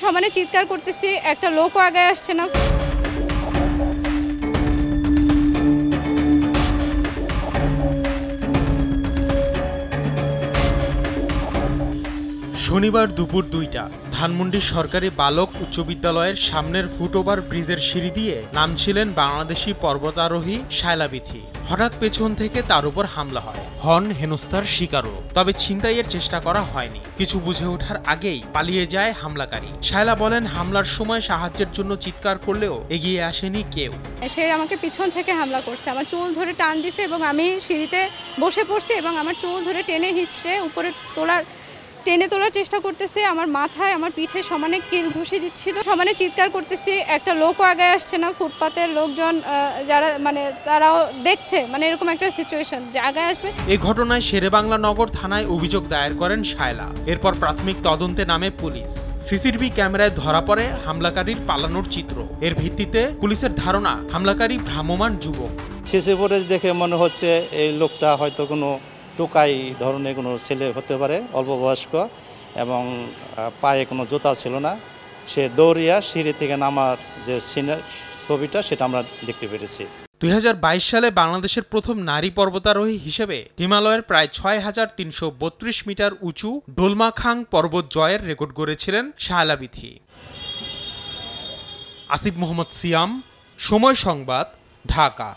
সমানে চিৎকার করতেছি, একটা লোকও আগে আসছে না। শনিবার দুপুর ২টা ধানমন্ডি সরকারি বালক উচ্চ বিদ্যালয়ের সামনের ফুটওভার ব্রিজের সিঁড়ি দিয়ে নামছিলেন বাংলাদেশি পর্বতারোহী শায়লা বিথি। হঠাৎ পেছন থেকে তার উপর হামলা হয়। হন হেনস্থার শিকারও, তবে ছিনতাইয়ের চেষ্টা করা হয়নি। কিছু বুঝে ওঠার আগেই পালিয়ে যায় হামলাকারী। শায়লা বলেন, হামলার সময় সাহায্যের জন্য চিৎকার করলেও এগিয়ে আসেনি কেউ। সে আমাকে পিছন থেকে হামলা করছে, আমার চুল ধরে টান দিছে এবং আমি সিঁড়িতে বসে পড়ছি এবং আমার চুল ধরে টেনে হিঁচড়ে উপরে টেনে তোলার চেষ্টা করতেছে। আমার মাথায়, আমার পিঠে সমানে কিল ঘুষি দিচ্ছিল। সমানে চিৎকার করতেছি, একটা লোকও আগে আসছে না। ফুটপাতের লোকজন যারা তারাও দেখছে, এরকম একটা সিচুয়েশন যে আগে আসবে। এই ঘটনায় শেরেবাংলা নগর থানায় অভিযোগ দায়ের করেন শায়লা। এরপর প্রাথমিক তদন্তে নামে পুলিশ। সিসিটিভি ক্যামেরায় ধরা পড়ে হামলাকারীর পালানোর চিত্র। এর ভিত্তিতে পুলিশের ধারণা হামলাকারী ভ্রাম্যমাণ যুবক। সিসি ফুটেজ দেখে মনে হচ্ছে এই লোকটা হয়তো কোনো টোকাই ধরনের কোনো ছেলে হতে পারে, অল্প বয়স্ক, এবং পায়ে কোনো জুতা ছিল না। সে দৌড়িয়া সিঁড়ি থেকে নামার যে ছবিটা সেটা আমরা দেখতে পেরেছি। ২০২২ সালে বাংলাদেশের প্রথম নারী পর্বতারোহী হিসেবে হিমালয়ের প্রায় ৬,৩৩২ মিটার উঁচু ডোলমাখাং পর্বত জয়ের রেকর্ড গড়েছিলেন শায়লা বিথি। আসিফ মোহাম্মদ সিয়াম, সময় সংবাদ, ঢাকা।